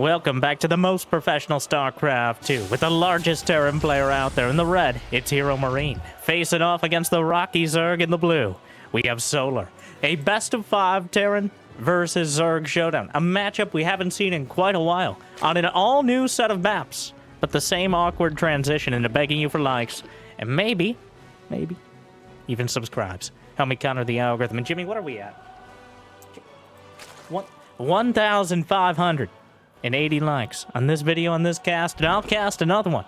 Welcome back to the most professional StarCraft 2, with the largest Terran player out there in the red. It's Heromarine, facing off against the Rocky Zerg in the blue. We have Solar, a best-of-5 Terran versus Zerg showdown, a matchup we haven't seen in quite a while, on an all-new set of maps, but the same awkward transition into begging you for likes, and maybe, even subscribes. Help me counter the algorithm. And Jimmy, what are we at? 1,580 likes on this video, on this cast, and I'll cast another one.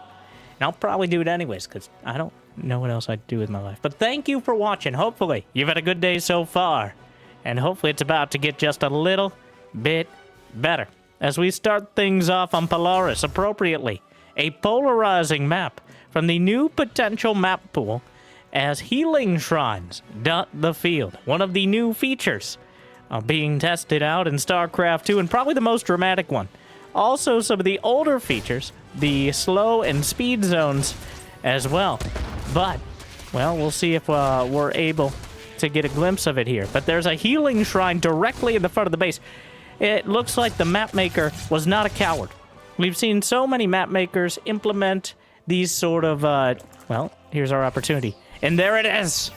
And I'll probably do it anyways, because I don't know what else I'd do with my life. But thank you for watching. Hopefully, you've had a good day so far. And hopefully it's about to get just a little bit better. As we start things off on Polaris, appropriately, a polarizing map from the new potential map pool as healing shrines dot the field. One of the new features being tested out in StarCraft 2, and probably the most dramatic one. Also, some of the older features, the slow and speed zones as well. But, well, we'll see if we're able to get a glimpse of it here. But there's a healing shrine directly in the front of the base. It looks like the map maker was not a coward. We've seen so many map makers implement these sort of, well, here's our opportunity. And there it is!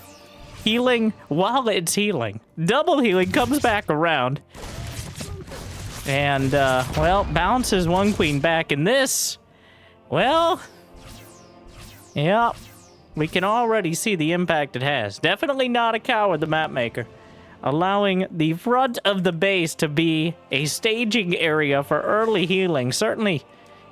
Healing while it's healing. Double healing comes back around. And, well, bounces one queen back. And this, well, yeah, we can already see the impact it has. Definitely not a coward, the map maker. Allowing the front of the base to be a staging area for early healing certainly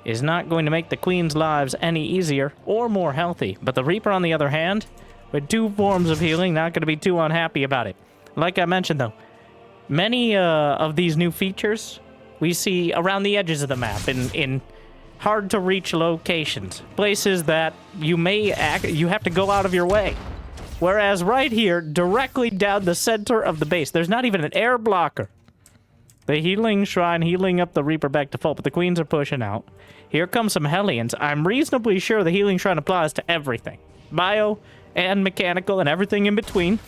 is not going to make the queen's lives any easier or more healthy. But the Reaper, on the other hand, with two forms of healing, not going to be too unhappy about it. Like I mentioned, though, many of these new features we see around the edges of the map in hard-to-reach locations, places that you have to go out of your way. Whereas right here, directly down the center of the base, there's not even an air blocker. The healing shrine healing up the Reaper back to full, but the queens are pushing out. Here come some Hellions. I'm reasonably sure the healing shrine applies to everything. Bio and mechanical and everything in between.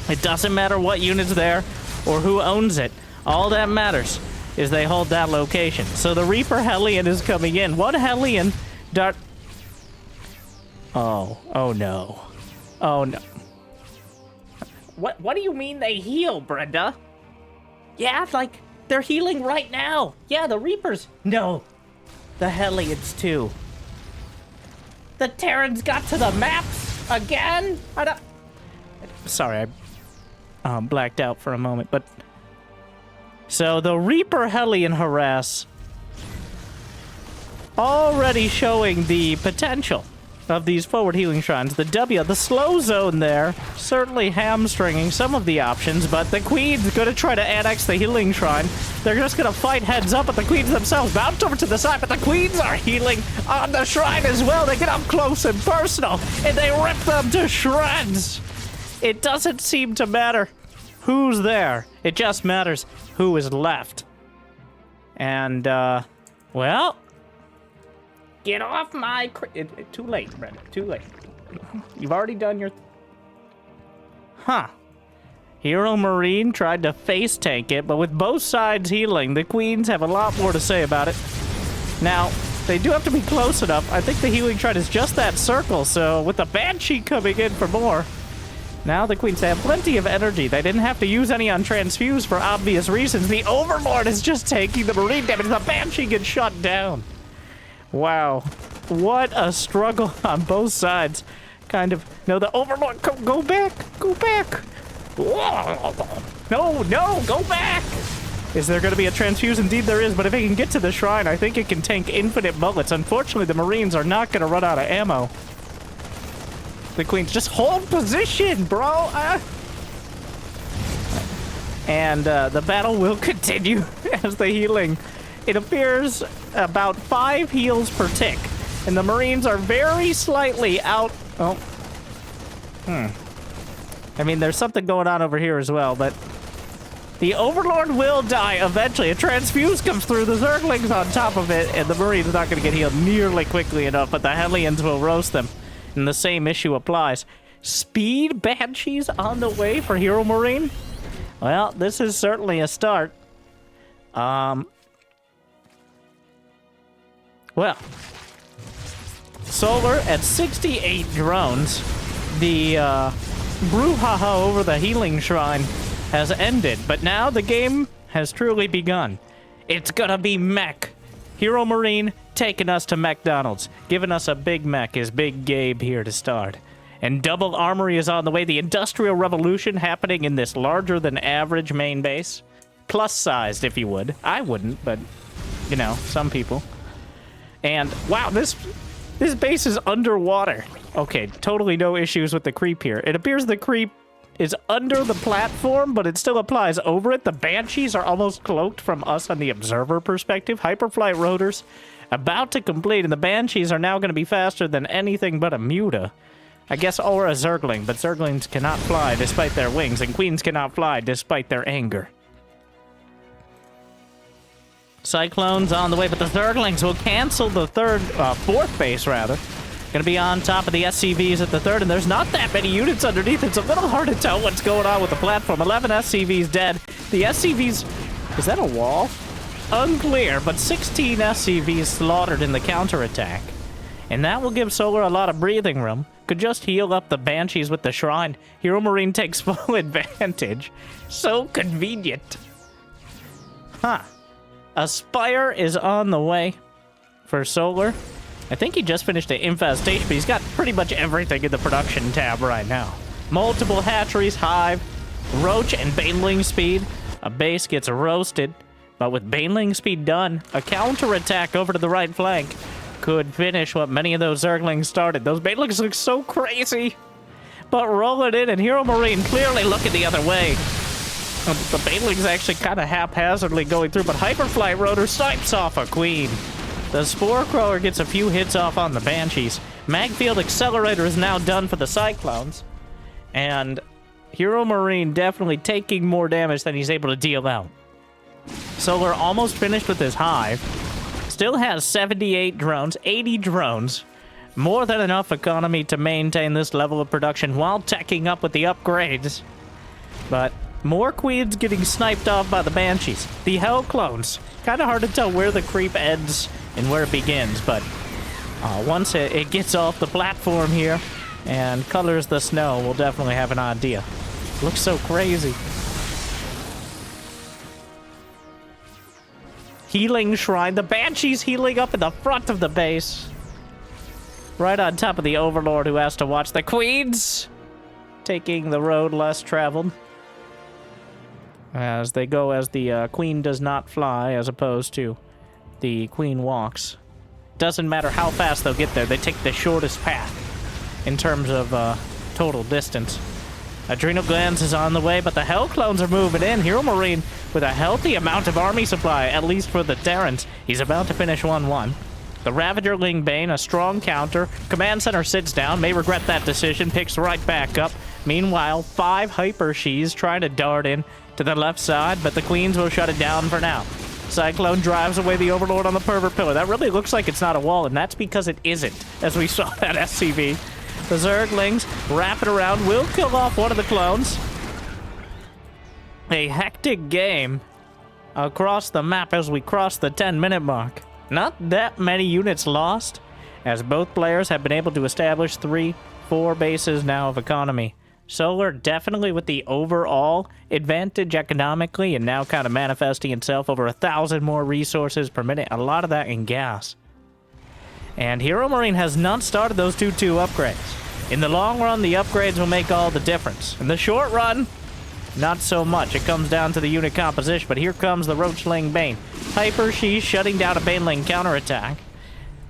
It doesn't matter what unit's there or who owns it. All that matters is they hold that location. So the Reaper Hellion is coming in. One Hellion dart... Oh no. Oh no. What do you mean they heal, Brenda? Yeah, like, they're healing right now. Yeah, the Reapers. No. The Hellions, too. The Terrans got to the maps again? I don't... Sorry, I blacked out for a moment, but... So, the Reaper Hellion harass already showing the potential of these forward healing shrines. The W, the slow zone there, certainly hamstringing some of the options, but the Queen's gonna try to annex the healing shrine. They're just gonna fight heads up, but the Queens themselves bounce over to the side, but the Queens are healing on the shrine as well. They get up close and personal, and they rip them to shreds. It doesn't seem to matter who's there. It just matters who is left. And, well... Get off my... too late, Brenda. Too late. You've already done your... Huh. Heromarine tried to face tank it, but with both sides healing, the queens have a lot more to say about it. Now, they do have to be close enough. I think the healing shrine is just that circle, so with the Banshee coming in for more, now the queens have plenty of energy. They didn't have to use any on Transfuse for obvious reasons. The Overlord is just taking the Marine damage. The Banshee gets shot down. Wow, what a struggle on both sides. Kind of, no, the Overlord, go back, go back. No, go back. Is there going to be a transfuse? Indeed there is, but if it can get to the shrine, I think it can tank infinite bullets. Unfortunately, the Marines are not going to run out of ammo. The Queens, just hold position, bro. And the battle will continue as the healing. It appears about 5 heals per tick, and the Marines are very slightly out. Oh. I mean, there's something going on over here as well, but the Overlord will die eventually. A transfuse comes through, the Zerglings on top of it, and the Marines not going to get healed nearly quickly enough, but the Hellions will roast them, and the same issue applies. Speed Banshees on the way for Heromarine? Well, this is certainly a start. Well, Solar at 68 drones. The brouhaha over the healing shrine has ended, but now the game has truly begun. It's gonna be mech. Heromarine taking us to McDonald's. Giving us a Big Mac is Big Gabe here to start. And double armory is on the way. The Industrial Revolution happening in this larger than average main base. Plus sized, if you would. I wouldn't, but, you know, some people. And, wow, this base is underwater. Okay, totally no issues with the creep here. It appears the creep is under the platform, but it still applies over it. The Banshees are almost cloaked from us on the observer perspective. Hyperflight rotors about to complete, and the Banshees are now going to be faster than anything but a Muta. I guess, or a Zergling, but Zerglings cannot fly despite their wings, and Queens cannot fly despite their anger. Cyclones on the way, but the Zerglings will cancel the fourth base, rather. Gonna be on top of the SCVs at the third, and there's not that many units underneath. It's a little hard to tell what's going on with the platform. 11 SCVs dead. The SCVs... Is that a wall? Unclear, but 16 SCVs slaughtered in the counterattack. And that will give Solar a lot of breathing room. Could just heal up the Banshees with the Shrine. Heromarine takes full advantage. So convenient. Huh. Aspire is on the way for Solar. I think he just finished an infestation, but he's got pretty much everything in the production tab right now. Multiple hatcheries, hive, roach, and baneling speed. A base gets roasted, but with baneling speed done, a counterattack over to the right flank could finish what many of those Zerglings started. Those banelings look so crazy, but roll it in, and Heromarine clearly looking the other way. The banelings actually kind of haphazardly going through, but Hyperflight Rotor snipes off a Queen. The Spore Crawler gets a few hits off on the Banshees. Magfield Accelerator is now done for the Cyclones. And Heromarine definitely taking more damage than he's able to deal out. Solar almost finished with his hive. Still has 78 drones, 80 drones. More than enough economy to maintain this level of production while teching up with the upgrades. But more Queens getting sniped off by the Banshees. The Hell Clones. Kind of hard to tell where the creep ends and where it begins, but once it gets off the platform here and colors the snow, we'll definitely have an idea. Looks so crazy. Healing Shrine. The Banshee's healing up in the front of the base. Right on top of the Overlord who has to watch the Queens. Taking the road less traveled. As they go as the Queen does not fly, as opposed to the Queen walks. Doesn't matter how fast they'll get there, they take the shortest path in terms of total distance. Adrenal Glands is on the way, but the Hell Clones are moving in. Heromarine with a healthy amount of army supply, at least for the Terrans. He's about to finish 1-1. The Ravagerling Bane, a strong counter. Command Center sits down, may regret that decision, picks right back up. Meanwhile, 5 Hyper Shees trying to dart in to the left side, but the Queens will shut it down for now. Cyclone drives away the Overlord on the Pervert Pillar. That really looks like it's not a wall, and that's because it isn't, as we saw that SCV. The Zerglings wrap it around, will kill off one of the clones. A hectic game across the map as we cross the 10-minute mark. Not that many units lost, as both players have been able to establish 3-4 bases now of economy. Solar definitely with the overall advantage economically, and now kind of manifesting itself over 1,000 more resources per minute. A lot of that in gas. And Heromarine has not started those 2-2 upgrades. In the long run, the upgrades will make all the difference. In the short run, not so much. It comes down to the unit composition, but here comes the Roachling Bane. Hyper, she's shutting down a Baneling counterattack.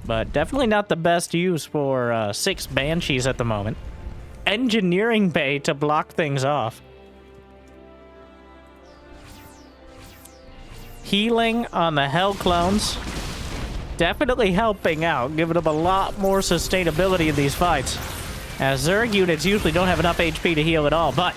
But definitely not the best use for 6 Banshees at the moment. Engineering Bay to block things off. Healing on the Hell Clones. Definitely helping out, giving them a lot more sustainability in these fights. As Zerg units usually don't have enough HP to heal at all, but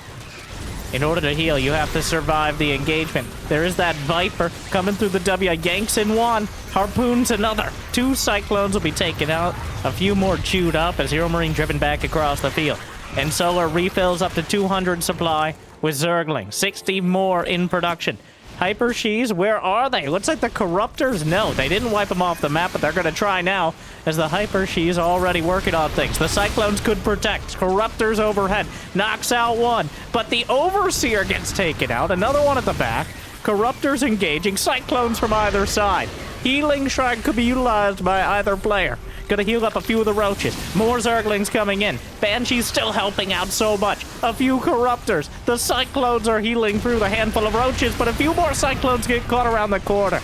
in order to heal, you have to survive the engagement. There is that Viper coming through the W. Yanks in one, harpoons another. 2 Cyclones will be taken out, a few more chewed up as Heromarine driven back across the field. And Solar refills up to 200 supply with Zergling. 60 more in production. Hyper Shees, where are they? Looks like the Corruptors. No, they didn't wipe them off the map, but they're going to try now as the Hyper Shees already working on things. The Cyclones could protect. Corruptors overhead. Knocks out one, but the Overseer gets taken out. Another one at the back. Corruptors engaging. Cyclones from either side. Healing Shrine could be utilized by either player. Gonna heal up a few of the roaches. More Zerglings coming in. Banshee's still helping out so much. A few Corruptors. The Cyclones are healing through the handful of roaches, but a few more Cyclones get caught around the corner.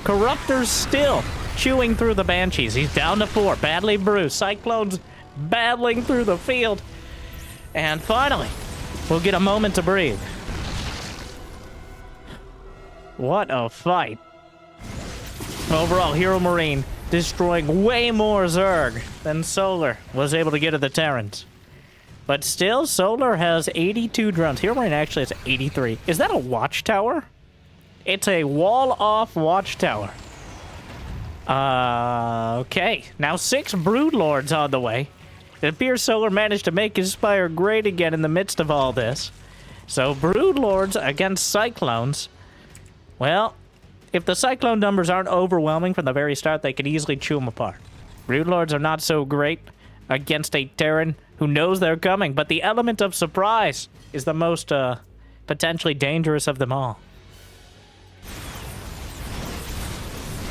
Corruptors still chewing through the Banshees. He's down to 4. Badly bruised. Cyclones battling through the field. And finally, we'll get a moment to breathe. What a fight. Overall, Heromarine destroying way more Zerg than Solar was able to get to the Terrans. But still, Solar has 82 drones. Heromarine actually has 83. Is that a watchtower? It's a wall-off watchtower. Okay. Now 6 Broodlords on the way. It appears Solar managed to make his Spire great again in the midst of all this. So Broodlords against Cyclones. Well, if the Cyclone numbers aren't overwhelming from the very start, they could easily chew them apart. Broodlords are not so great against a Terran who knows they're coming, but the element of surprise is the most potentially dangerous of them all.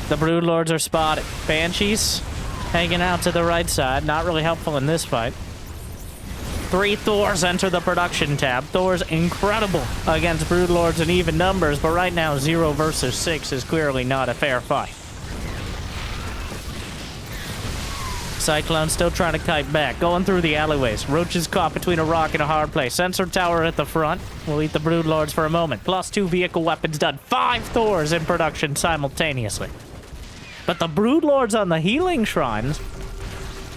The Broodlords are spotted. Banshees hanging out to the right side, not really helpful in this fight. 3 Thors enter the production tab. Thor's incredible against Broodlords in even numbers, but right now 0 versus 6 is clearly not a fair fight. Cyclone still trying to kite back, going through the alleyways. Roaches caught between a rock and a hard place. Sensor tower at the front. We'll eat the Broodlords for a moment. +2 vehicle weapons done. 5 Thors in production simultaneously. But the Broodlords on the healing shrines,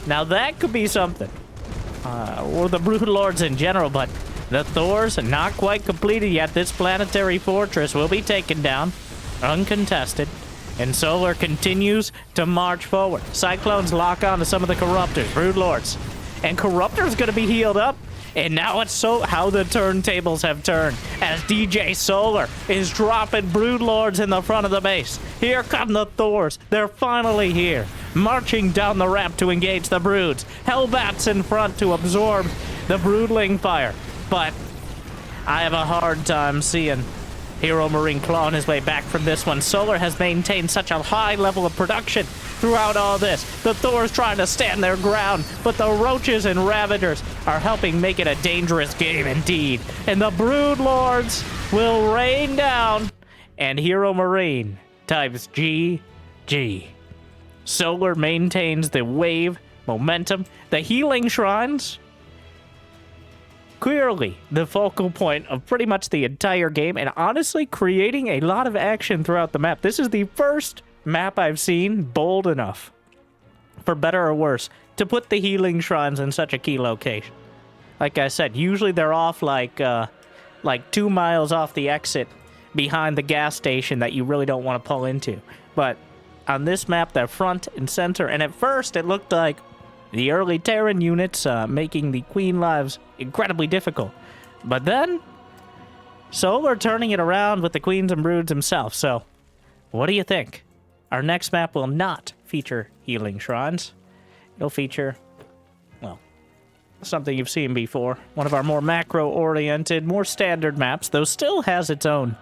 now that could be something. Or the Broodlords in general, but the Thors are not quite completed yet. This planetary fortress will be taken down, uncontested, and Solar continues to march forward. Cyclones lock on to some of the Corruptors, Broodlords, and Corruptor's gonna be healed up. And now it's so how the turntables have turned as DJ Solar is dropping Broodlords in the front of the base. Here come the Thors. They're finally here, marching down the ramp to engage the Broods. Hellbats in front to absorb the Broodling fire. But I have a hard time seeing Heromarine clawing his way back from this one. Solar has maintained such a high level of production throughout all this. The Thor's trying to stand their ground, but the Roaches and Ravagers are helping make it a dangerous game indeed. And the Broodlords will rain down, and Heromarine types GG. Solar maintains the wave momentum. The healing shrines, clearly the focal point of pretty much the entire game, and honestly creating a lot of action throughout the map. This is the first map I've seen bold enough, for better or worse, to put the healing shrines in such a key location. Like I said, usually they're off like 2 miles off the exit behind the gas station that you really don't want to pull into. But on this map, they're front and center, and at first it looked like the early Terran units making the Queen lives incredibly difficult. But then, Solar turning it around with the Queens and Broods himself. So, what do you think? Our next map will not feature healing shrines. It'll feature, well, something you've seen before. One of our more macro-oriented, more standard maps, though still has its own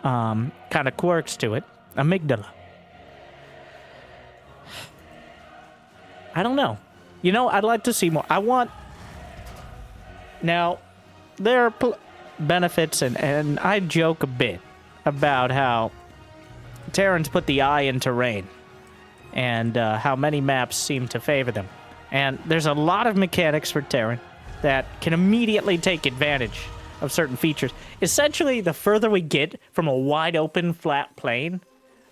kind of quirks to it. Amygdala. I don't know. You know, I'd like to see more. I want... Now, there are benefits, and I joke a bit about how Terrans put the eye in terrain, and how many maps seem to favor them. And there's a lot of mechanics for Terran that can immediately take advantage of certain features. Essentially, the further we get from a wide-open, flat plane,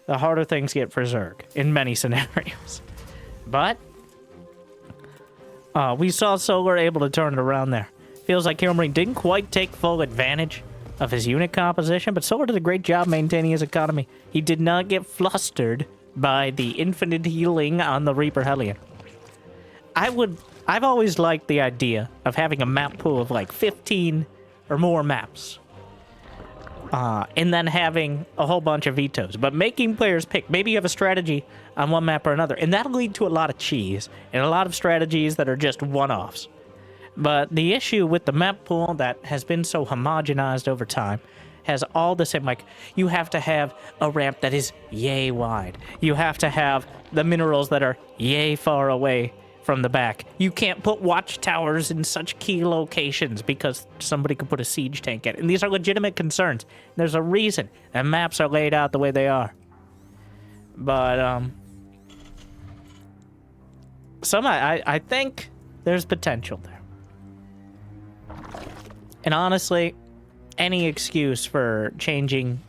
the harder things get for Zerg in many scenarios. But we saw Solar able to turn it around there. Feels like Heromarine didn't quite take full advantage of his unit composition, but Solar did a great job maintaining his economy. He did not get flustered by the infinite healing on the Reaper Hellion. I've always liked the idea of having a map pool of like 15 or more maps. and then having a whole bunch of vetoes. But making players pick. Maybe you have a strategy on one map or another, and that'll lead to a lot of cheese and a lot of strategies that are just one-offs. But the issue with the map pool that has been so homogenized over time has all the same, like, you have to have a ramp that is yay wide. You have to have the minerals that are yay far away from the back. You can't put watchtowers in such key locations because somebody could put a siege tank in it. And these are legitimate concerns. There's a reason that maps are laid out the way they are. But, I think there's potential there. And honestly, any excuse for changing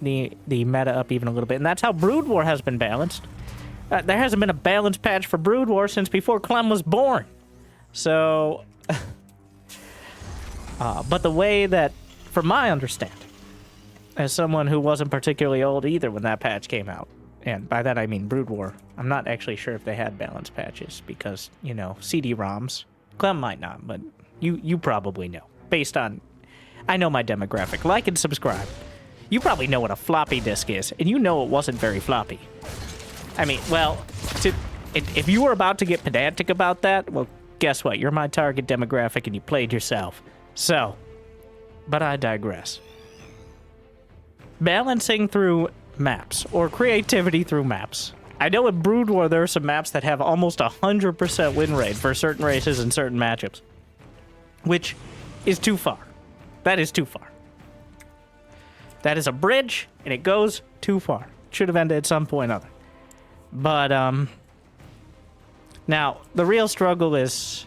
the meta up even a little bit. And that's how Brood War has been balanced. There hasn't been a balanced patch for Brood War since before Clem was born. So, but the way that, from my understanding, as someone who wasn't particularly old either when that patch came out, and by that I mean Brood War, I'm not actually sure if they had balanced patches because, you know, CD-ROMs. Clem might not, but you probably know. Based on, I know my demographic. Like and subscribe. You probably know what a floppy disk is, and you know it wasn't very floppy. I mean, well, if you were about to get pedantic about that, well, guess what? You're my target demographic, and you played yourself. So, but I digress. Balancing through maps, or creativity through maps. I know in Brood War there are some maps that have almost 100% win rate for certain races and certain matchups, which is too far. That is too far. That is a bridge, and it goes too far. Should have ended at some point or other. But, now, the real struggle is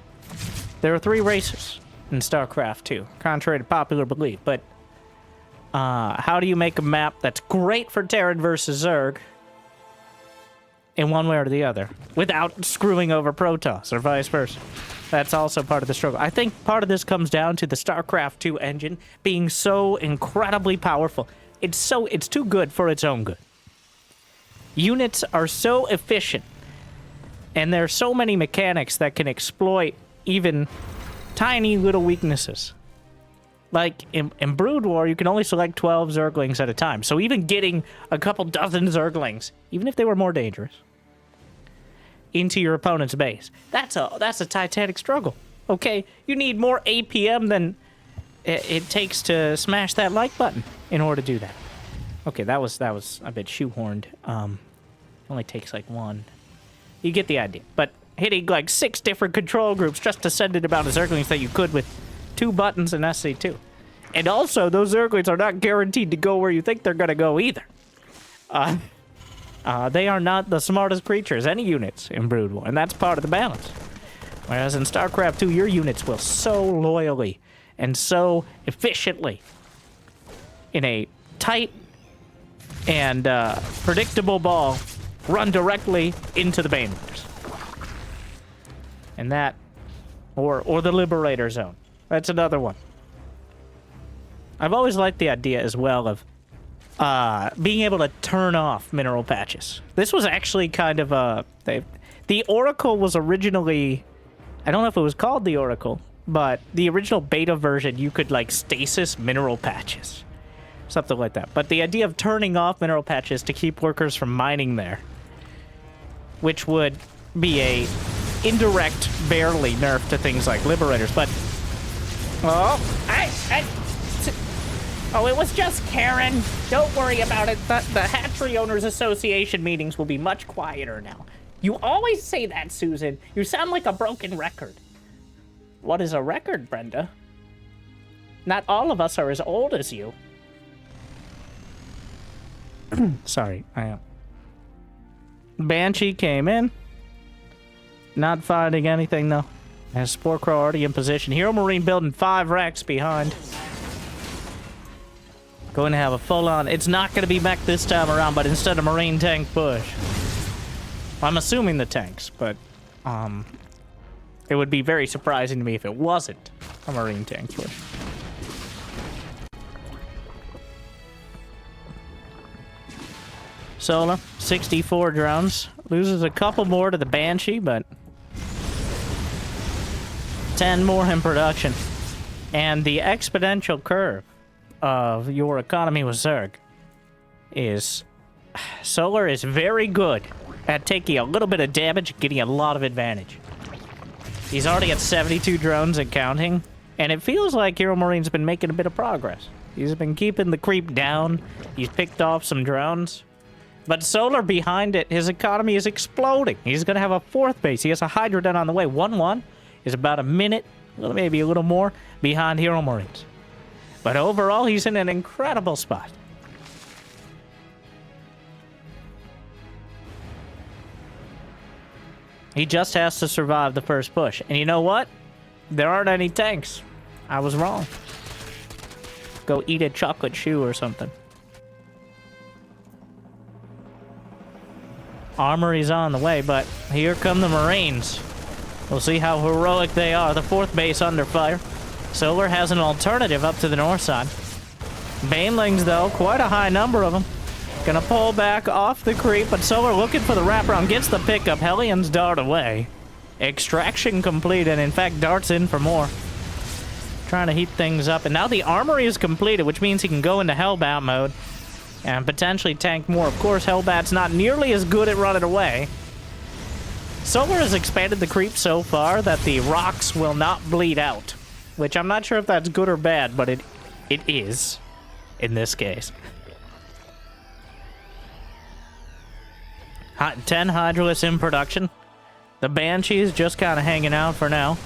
there are 3 races in StarCraft 2, contrary to popular belief, but how do you make a map that's great for Terran versus Zerg in one way or the other without screwing over Protoss or vice versa? That's also part of the struggle. I think part of this comes down to the StarCraft 2 engine being so incredibly powerful. It's too good for its own good. Units are so efficient, and there are so many mechanics that can exploit even tiny little weaknesses. Like, in Brood War, you can only select 12 Zerglings at a time, so even getting a couple dozen Zerglings, even if they were more dangerous, into your opponent's base, that's a titanic struggle, okay? You need more APM than it takes to smash that like button in order to do that. Okay, that was a bit shoehorned. Only takes like 1. You get the idea. But hitting like 6 different control groups just to send in about a Zerglings that you could with 2 buttons in SC2. And also, those Zerglings are not guaranteed to go where you think they're going to go either. They are not the smartest creatures, any units in Brood War, and that's part of the balance. Whereas in StarCraft 2, your units will so loyally and so efficiently, in a tight and predictable ball, run directly into the Bane Raiders. And that, or the Liberator Zone. That's another one. I've always liked the idea as well of being able to turn off mineral patches. This was actually kind of a... The Oracle was originally... I don't know if it was called the Oracle, but the original beta version, you could, like, stasis mineral patches. Something like that. But the idea of turning off mineral patches to keep workers from mining there, which would be a indirect, barely nerf to things like Liberators, but... Oh, it was just Karen. Don't worry about it. The Hatchery Owners Association meetings will be much quieter now. You always say that, Susan. You sound like a broken record. What is a record, Brenda? Not all of us are as old as you. Sorry, Banshee came in. Not finding anything, though. Has Spore Crow already in position. Heromarine building 5 racks behind. Going to have a full-on... It's not going to be mech this time around, but instead a Marine tank push. I'm assuming the tanks, but... it would be very surprising to me if it wasn't a Marine tank push. Solar, 64 drones. Loses a couple more to the Banshee, but... 10 more in production. And the exponential curve of your economy with Zerg is Solar is very good at taking a little bit of damage and getting a lot of advantage. He's already at 72 drones and counting, and it feels like Heromarine been making a bit of progress. He's been keeping the creep down. He's picked off some drones. But Solar behind it, his economy is exploding. He's going to have a 4th base. He has a Hydra Den on the way. 1-1 is about a minute, maybe a little more, behind Heromarines. But overall, he's in an incredible spot. He just has to survive the first push. And you know what? There aren't any tanks. I was wrong. Go eat a chocolate shoe or something. Armory's on the way, but here come the Marines. We'll see how heroic they are. The 4th base under fire. Solar has an alternative up to the north side. Banelings, though, quite a high number of them. Gonna pull back off the creep, but Solar looking for the wraparound. Gets the pickup. Hellions dart away. Extraction complete, and in fact, darts in for more. Trying to heat things up, and now the armory is completed, which means he can go into Hellbat mode and potentially tank more. Of course, Hellbat's not nearly as good at running away. Solar has expanded the creep so far that the rocks will not bleed out, which I'm not sure if that's good or bad, but it is in this case. 10 Hydralisks in production. The Banshees just kind of hanging out for now.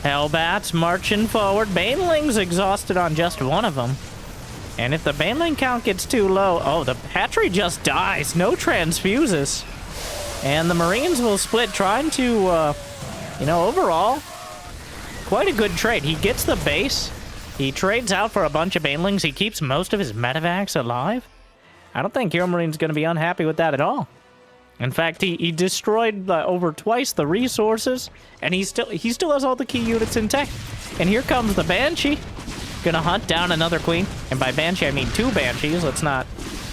Hellbats marching forward. Banelings exhausted on just one of them. And if the Baneling count gets too low... Oh, the hatchery just dies. No transfuses. And the Marines will split, trying to, overall, quite a good trade. He gets the base. He trades out for a bunch of Banelings. He keeps most of his medevacs alive. I don't think Heromarine going to be unhappy with that at all. In fact, he destroyed over twice the resources, and he still has all the key units intact. And here comes the Banshee, gonna hunt down another queen. And by Banshee, I mean 2 Banshees. Let's not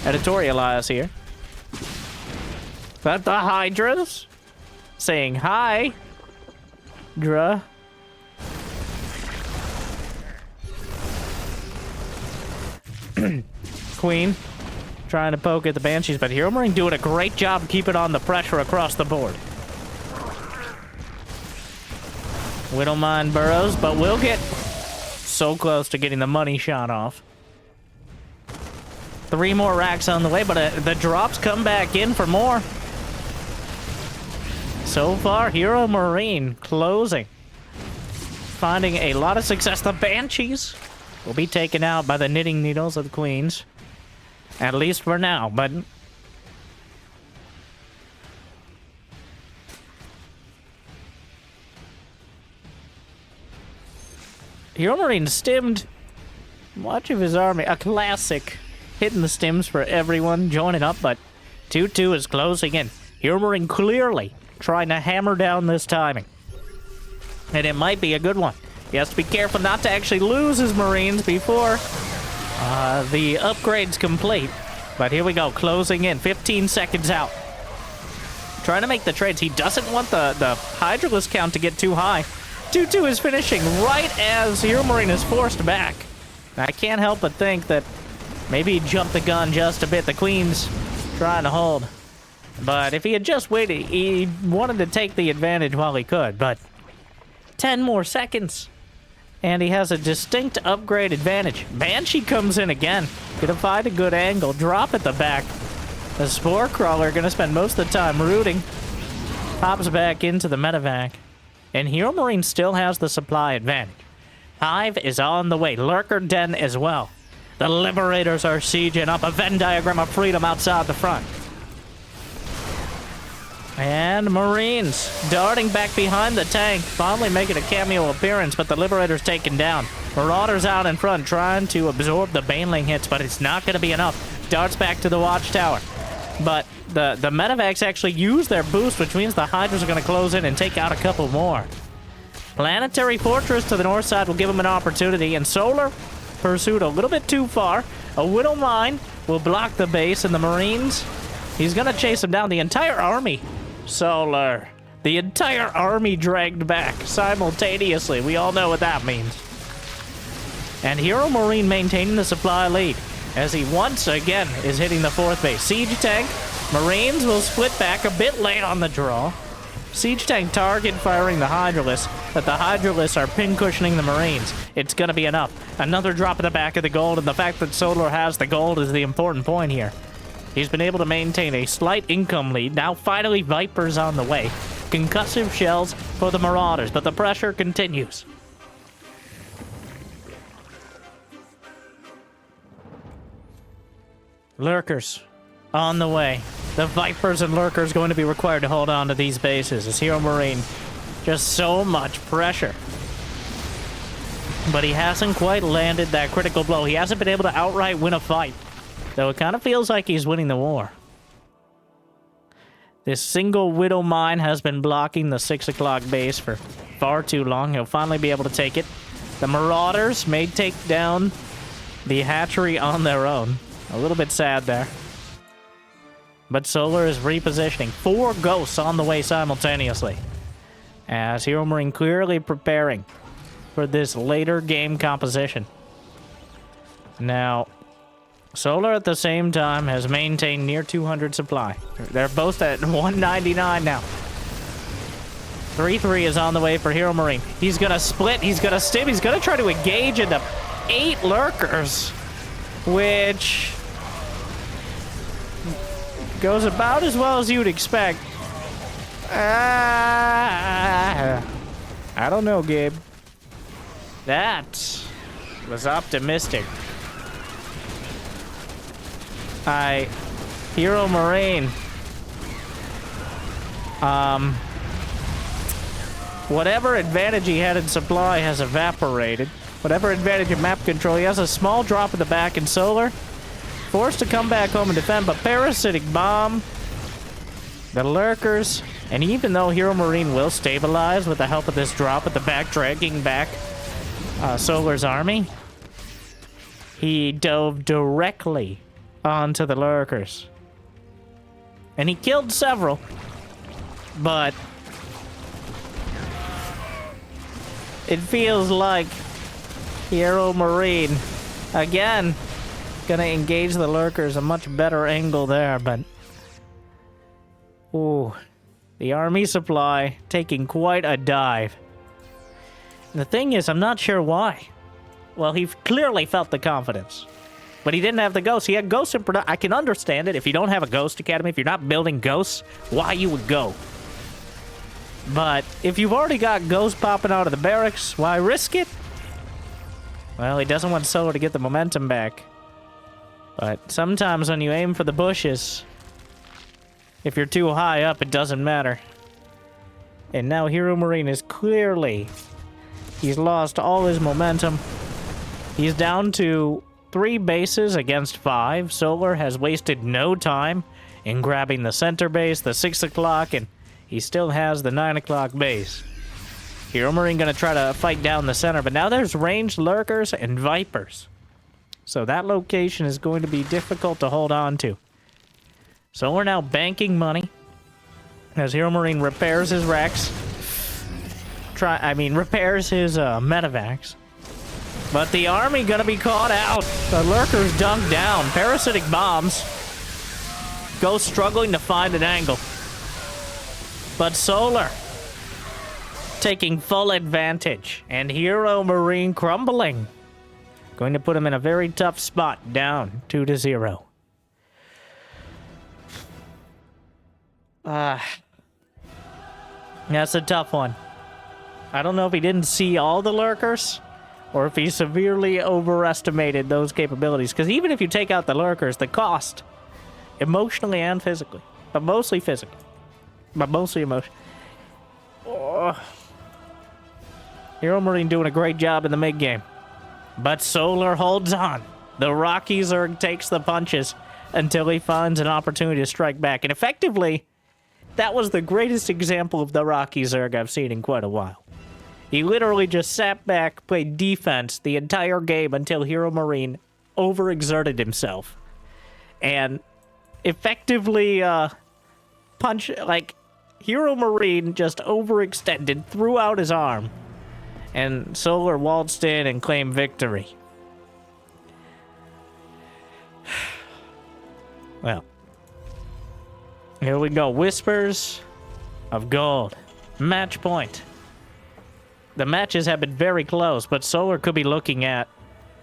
editorialize here. But the Hydras saying hi, Dra. Queen. Trying to poke at the Banshees, but Heromarine doing a great job keeping on the pressure across the board. Widowmine burrows, but we'll get so close to getting the money shot off. 3 more racks on the way, but the drops come back in for more. So far, Heromarine closing. Finding a lot of success. The Banshees will be taken out by the knitting needles of the Queens. At least for now, but... Heromarine stimmed much of his army. A classic. Hitting the stims for everyone, joining up, but 2-2 is closing in. Heromarine clearly trying to hammer down this timing. And it might be a good one. He has to be careful not to actually lose his Marines before... the upgrade's complete, but here we go, closing in, 15 seconds out. Trying to make the trades. He doesn't want the Hydralisk count to get too high. 2-2 is finishing right as Heromarine is forced back. I can't help but think that maybe he jumped the gun just a bit. The Queen's trying to hold. But if he had just waited, he wanted to take the advantage while he could, but 10 more seconds. And he has a distinct upgrade advantage. Banshee comes in again. Gonna find a good angle. Drop at the back. The Spore Crawler gonna spend most of the time rooting. Pops back into the medevac. And Heromarine still has the supply advantage. Hive is on the way. Lurker Den as well. The Liberators are sieging up. A Venn diagram of freedom outside the front. And Marines darting back behind the tank, finally making a cameo appearance, but the Liberator's taken down. Marauders out in front trying to absorb the Baneling hits, but it's not going to be enough. Darts back to the watchtower. But the medevacs actually use their boost, which means the Hydras are going to close in and take out a couple more. Planetary Fortress to the north side will give them an opportunity, and Solar pursued a little bit too far. A Widow Mine will block the base, and the Marines, he's going to chase them down. The entire army. Solar. The entire army dragged back simultaneously. We all know what that means. And Heromarine maintaining the supply lead as he once again is hitting the 4th base. Siege tank, Marines will split back a bit late on the draw. Siege tank target firing the Hydralisks, but the Hydralisks are pin cushioning the Marines. It's gonna be enough. Another drop at the back of the gold, and the fact that Solar has the gold is the important point here. He's been able to maintain a slight income lead. Now finally Vipers on the way. Concussive shells for the Marauders, but the pressure continues. Lurkers on the way. The Vipers and Lurkers going to be required to hold on to these bases as Heromarine. Just so much pressure. But he hasn't quite landed that critical blow. He hasn't been able to outright win a fight. Though it kind of feels like he's winning the war. This single Widow Mine has been blocking the 6 o'clock base for far too long. He'll finally be able to take it. The Marauders may take down the hatchery on their own. A little bit sad there. But Solar is repositioning. 4 ghosts on the way simultaneously. As Heromarine clearly preparing for this later game composition. Now, Solar at the same time has maintained near 200 supply. They're both at 199 now. 3-3 is on the way for Heromarine. He's gonna split, he's gonna stim, he's gonna try to engage into 8 Lurkers. Which goes about as well as you'd expect. I don't know, Gabe. That was optimistic. Heromarine. Whatever advantage he had in supply has evaporated. Whatever advantage in map control, he has a small drop in the back in Solar. Forced to come back home and defend, but Parasitic Bomb, the Lurkers, and even though Heromarine will stabilize with the help of this drop at the back, dragging back Solar's army, he dove directly onto the Lurkers. And he killed several, but it feels like Heromarine, again, gonna engage the Lurkers, a much better angle there, but ooh, the army supply taking quite a dive. And the thing is, I'm not sure why. Well, he clearly felt the confidence, but he didn't have the ghosts. He had ghosts in production. I can understand it. If you don't have a ghost academy, if you're not building ghosts, why you would go. But if you've already got ghosts popping out of the barracks, why risk it? Well, he doesn't want Solar to get the momentum back. But sometimes when you aim for the bushes, if you're too high up, it doesn't matter. And now Heromarine is clearly... he's lost all his momentum. He's down to 3 bases against 5. Solar has wasted no time in grabbing the center base, the 6 o'clock, and he still has the 9 o'clock base. Heromarine gonna try to fight down the center, but now there's ranged Lurkers and Vipers. So that location is going to be difficult to hold on to. So we're now banking money as Heromarine repairs his Rex. Repairs his Medivacs. But the army gonna be caught out. The Lurkers dunked down. Parasitic Bombs. Go struggling to find an angle. But Solar taking full advantage. And Heromarine crumbling. Going to put him in a very tough spot, down 2-0. That's a tough one. I don't know if he didn't see all the Lurkers, or if he severely overestimated those capabilities. Because even if you take out the Lurkers, the cost, emotionally and physically, but mostly physically, but mostly emotion. Oh. Heromarine doing a great job in the mid-game. But Solar holds on. The Rocky Zerg takes the punches until he finds an opportunity to strike back. And effectively, that was the greatest example of the Rocky Zerg I've seen in quite a while. He literally just sat back, played defense the entire game until Heromarine overexerted himself. And effectively Heromarine just overextended, threw out his arm. And Solar waltzed in and claimed victory. Well. Here we go. Whispers of Gold. Match point. The matches have been very close, but Solar could be looking at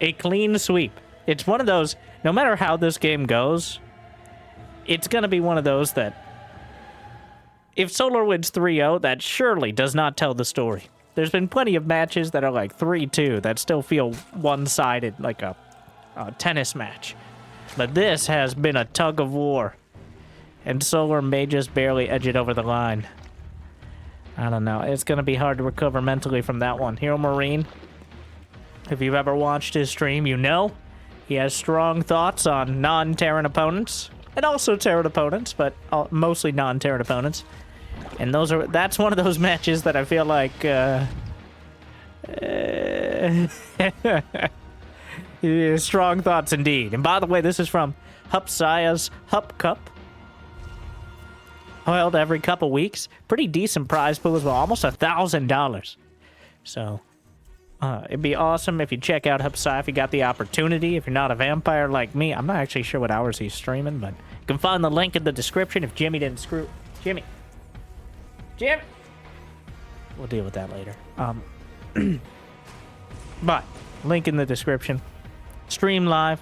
a clean sweep. It's one of those, no matter how this game goes, it's going to be one of those that if Solar wins 3-0, that surely does not tell the story. There's been plenty of matches that are like 3-2 that still feel one-sided, like a tennis match. But this has been a tug of war, and Solar may just barely edge it over the line. I don't know. It's going to be hard to recover mentally from that one. Heromarine, if you've ever watched his stream, you know he has strong thoughts on non-Terran opponents, and also Terran opponents, but mostly non-Terran opponents. And that's one of those matches that I feel like strong thoughts indeed. And by the way, this is from HupSaya's HupCup. Held every couple weeks. Pretty decent prize pool as well, almost $1,000. So it'd be awesome if you check out HupSaya if you got the opportunity. If you're not a vampire like me, I'm not actually sure what hours he's streaming, but you can find the link in the description if Jimmy didn't screw. Jimmy. We'll deal with that later. But link in the description. Stream live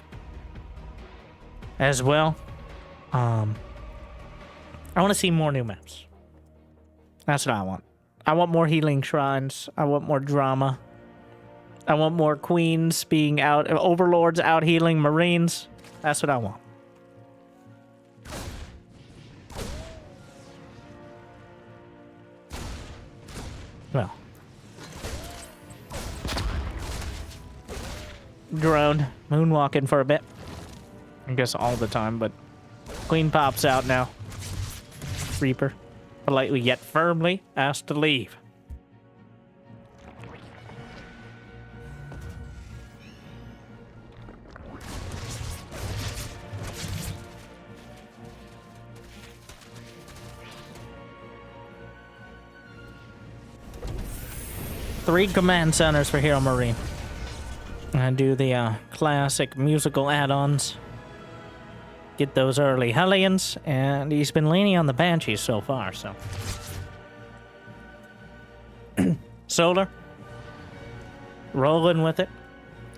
as well. I want to see more new maps. That's what I want. I want more healing shrines. I want more drama. I want more queens being out, overlords out healing marines. That's what I want. Well. Drone. Moonwalking for a bit. I guess all the time, but Queen pops out now. Reaper, politely yet firmly asked to leave. Three command centers for Heromarine. I do the classic musical add-ons. Get those early Hellions, and he's been leaning on the Banshees so far, so. Solar. Rolling with it.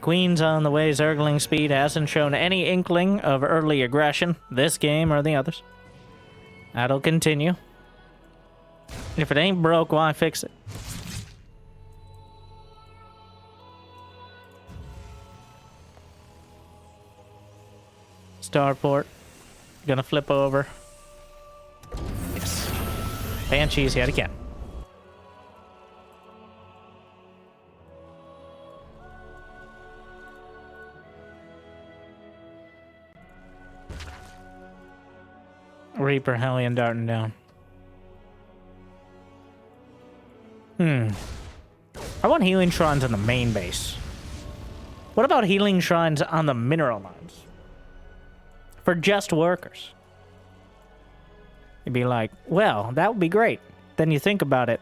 Queen's on the way. Zergling speed hasn't shown any inkling of early aggression, this game or the others. That'll continue. If it ain't broke, why fix it? Starport. Gonna flip over. Yes. Banshees yet again. Reaper Hellion darting down. I want healing shrines on the main base. What about healing shrines on the mineral mines? For just workers. You'd be like, well, that would be great. Then you think about it.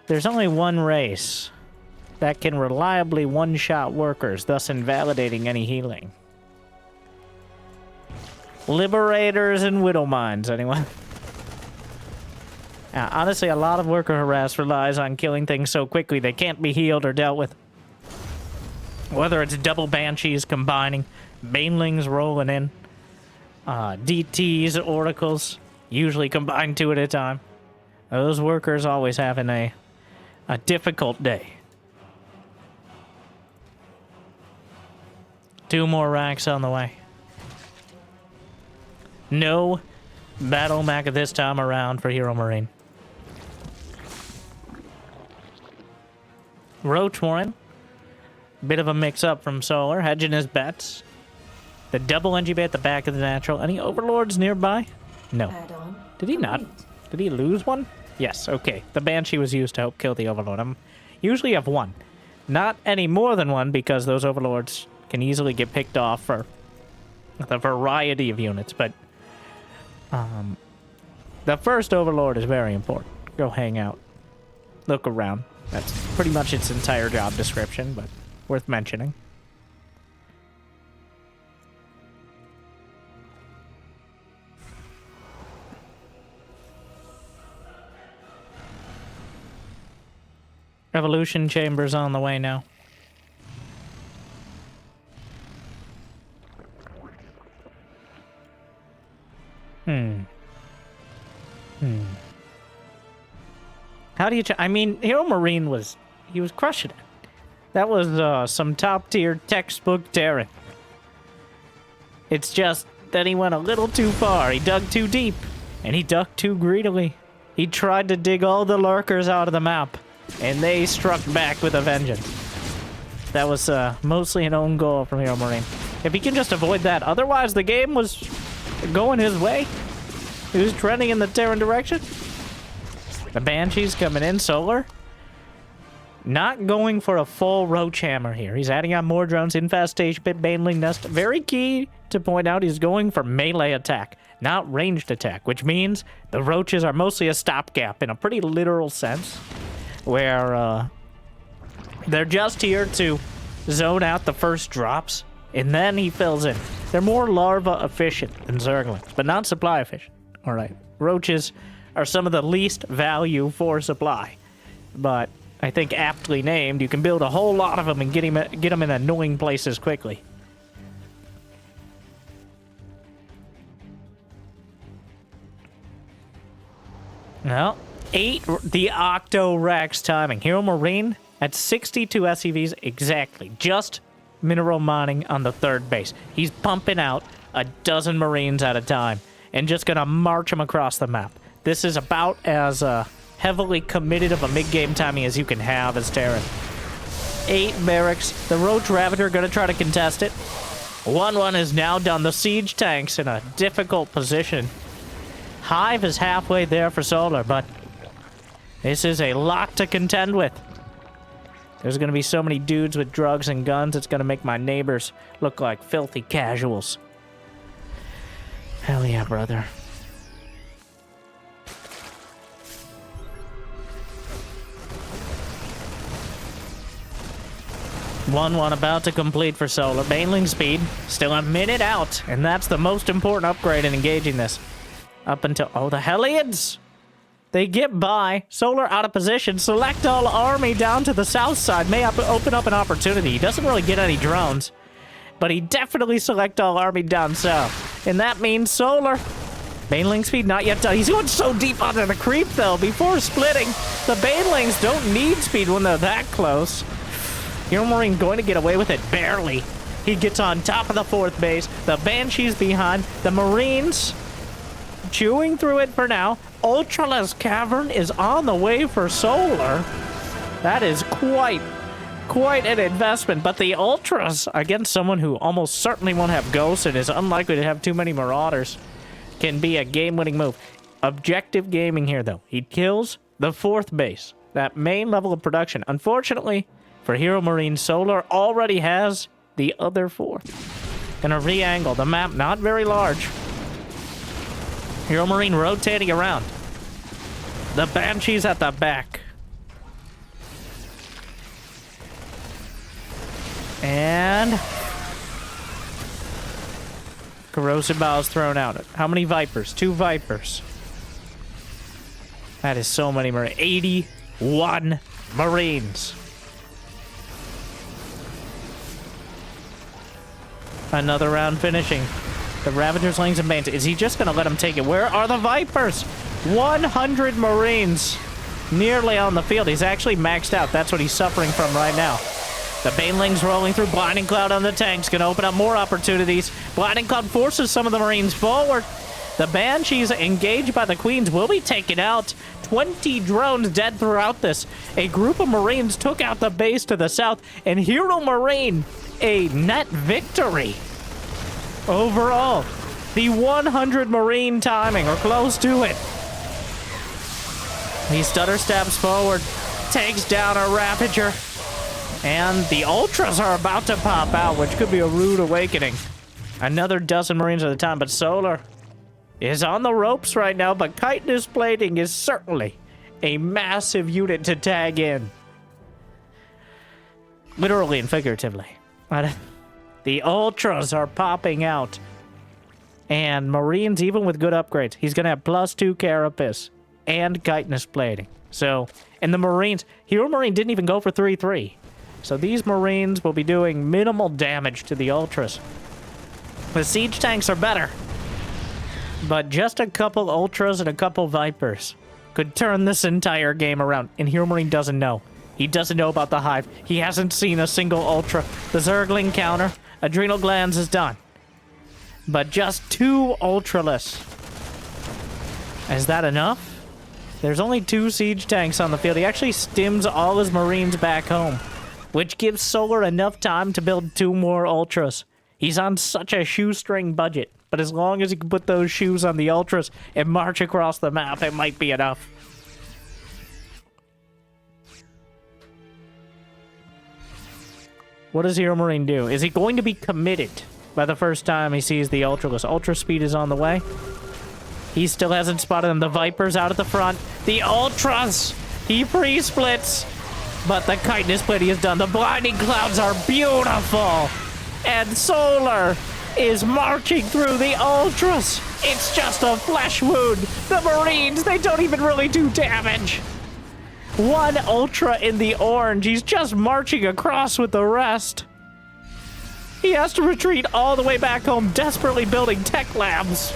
There's only one race that can reliably one-shot workers, thus invalidating any healing. Liberators and Widow Mines, anyway. Honestly, a lot of worker harass relies on killing things so quickly they can't be healed or dealt with. Whether it's double Banshees combining, Banelings rolling in, DTs, Oracles, usually combined 2 at a time. Those workers always having a difficult day. 2 more racks on the way. No battle mech this time around for Heromarine. Roach Warren. Bit of a mix-up from Solar, hedging his bets. The double NGB at the back of the natural. Any overlords nearby? No. Did he not? Did he lose one? Yes, okay. The Banshee was used to help kill the overlord. I usually have 1. Not any more than 1 because those overlords can easily get picked off for the variety of units, but the first overlord is very important. Go hang out. Look around. That's pretty much its entire job description, but worth mentioning. Evolution chamber's on the way now. How do you... I mean, Heromarine was... He was crushing it. That was some top-tier textbook Terran. It's just that he went a little too far. He dug too deep. And he dug too greedily. He tried to dig all the lurkers out of the map. And they struck back with a vengeance. That was mostly an own goal from Heromarine. If he can just avoid that. Otherwise, the game was going his way. He was trending in the Terran direction. The Banshee's coming in. Solar. Not going for a full roach hammer here. He's adding on more drones. Infestation, baneling nest. Very key to point out, he's going for melee attack, not ranged attack, which means the roaches are mostly a stopgap in a pretty literal sense, where they're just here to zone out the first drops, and then he fills in. They're more larva efficient than Zerglings, but not supply efficient. All right, roaches are some of the least value for supply, but I think aptly named. You can build a whole lot of them and get them in annoying places quickly. Well, 8 the Octo-Rex timing. Heromarine at 62 SCVs exactly. Just mineral mining on the 3rd base. He's pumping out a dozen Marines at a time and just gonna march them across the map. This is about as heavily committed of a mid-game timing as you can have as Terran. 8 barracks. The Roach Ravager gonna try to contest it. 1-1 is now done. The siege tank's in a difficult position. Hive is halfway there for Solar, but this is a lot to contend with. There's gonna be so many dudes with drugs and guns, it's gonna make my neighbors look like filthy casuals. Hell yeah, brother. One about to complete for Solar. Baneling speed, still a minute out, and that's the most important upgrade in engaging this. Up until... Oh, the Hellions! They get by. Solar out of position. Select all army down to the south side. May open up an opportunity. He doesn't really get any drones, but he definitely select all army down south. And that means Solar. Baneling speed not yet done. He's going so deep under the creep, though. Before splitting, the Banelings don't need speed when they're that close. Heromarine going to get away with it. Barely. He gets on top of the 4th base. The Banshee's behind. The Marines... chewing through it for now. Ultraless Cavern is on the way for Solar. That is quite an investment. But the Ultras against someone who almost certainly won't have ghosts and is unlikely to have too many Marauders can be a game-winning move. Objective gaming here, though. He kills the 4th base. That main level of production. Unfortunately, for Heromarine, Solar already has the other 4. Gonna re-angle the map. Not very large. Heromarine rotating around. The Banshee's at the back. And... Corrosive Bow's thrown out. How many Vipers? 2 Vipers. That is so many Marines. 81 Marines. Another round finishing. The Ravager's Slings and Banes. Is he just going to let him take it? Where are the Vipers? 100 Marines nearly on the field. He's actually maxed out. That's what he's suffering from right now. The Banelings rolling through. Blinding Cloud on the tanks. Going to open up more opportunities. Blinding Cloud forces some of the Marines forward. The Banshees engaged by the Queens will be taken out. 20 drones dead throughout this. A group of Marines took out the base to the south. And Heromarine, a net victory. Overall, the 100 Marine timing, or close to it. He stutter stabs forward, takes down a Ravager, and the Ultras are about to pop out, which could be a rude awakening. Another dozen Marines at a time, but Solar is on the ropes right now, but Chitinous Plating is certainly a massive unit to tag in. Literally and figuratively. The Ultras are popping out. And Marines, even with good upgrades, he's going to have +2 Carapace. and chitinous plating. So, and the Marines, Heromarine didn't even go for 3-3. So these Marines will be doing minimal damage to the Ultras. The siege tanks are better. But just a couple Ultras and a couple Vipers could turn this entire game around. And Heromarine doesn't know. He doesn't know about the Hive. He hasn't seen a single Ultra. The Zergling counter, Adrenal Glands is done. But just 2 Ultraless. Is that enough? There's only 2 siege tanks on the field. He actually stims all his Marines back home, which gives Solar enough time to build 2 more Ultras. He's on such a shoestring budget, but as long as he can put those shoes on the Ultras and march across the map, it might be enough. What does Heromarine do? Is he going to be committed by the first time he sees the Ultraless? Ultra speed is on the way. He still hasn't spotted them. The Vipers out at the front. The Ultras! He pre-splits. But the chitinous plating is done. The blinding clouds are beautiful. And Solar is marching through the Ultras. It's just a flesh wound. The Marines, they don't even really do damage. 1 Ultra in the orange. He's just marching across with the rest. He has to retreat all the way back home, desperately building tech labs.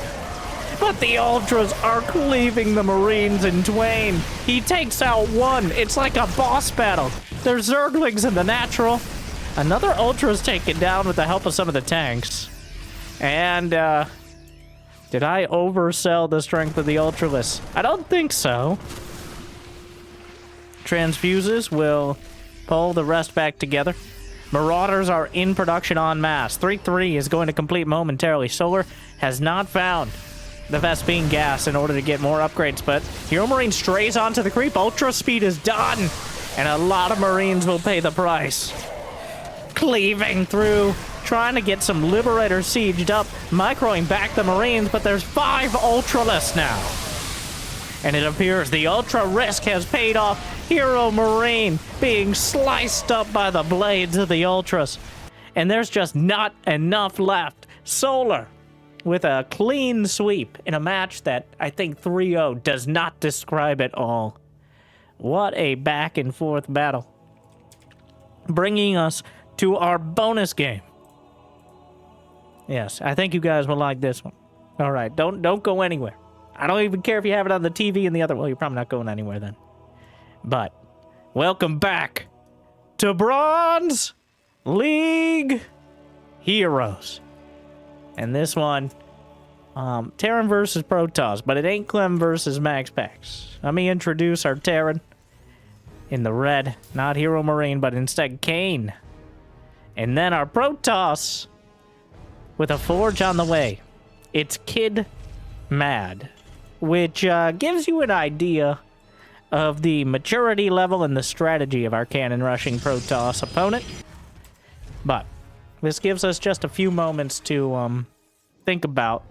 But the Ultras are cleaving the Marines in twain. He takes out 1. It's like a boss battle. There's Zerglings in the natural. Another Ultra is taken down with the help of some of the tanks. And, did I oversell the strength of the Ultraless? I don't think so. Transfuses will pull the rest back together. Marauders are in production en masse. 3-3 is going to complete momentarily. Solar has not found the Vespene gas in order to get more upgrades, but Heromarine strays onto the creep. Ultra speed is done, and a lot of Marines will pay the price. Cleaving through, trying to get some Liberator sieged up, microing back the Marines, but there's 5 Ultraless now. And it appears the Ultra risk has paid off. Heromarine being sliced up by the blades of the Ultras. And there's just not enough left. Solar with a clean sweep in a match that I think 3-0 does not describe at all. What a back and forth battle. Bringing us to our bonus game. Yes, I think you guys will like this one. All right, don't go anywhere. I don't even care if you have it on the TV and the other. Well, you're probably not going anywhere then. But welcome back to Bronze League Heroes. And this one, Terran versus Protoss, but it ain't Clem versus Max Pax. Let me introduce our Terran in the red, not Heromarine, but instead Kane. And then our Protoss with a forge on the way. It's Kid Mad, which gives you an idea of the maturity level and the strategy of our cannon rushing Protoss opponent. But this gives us just a few moments to think about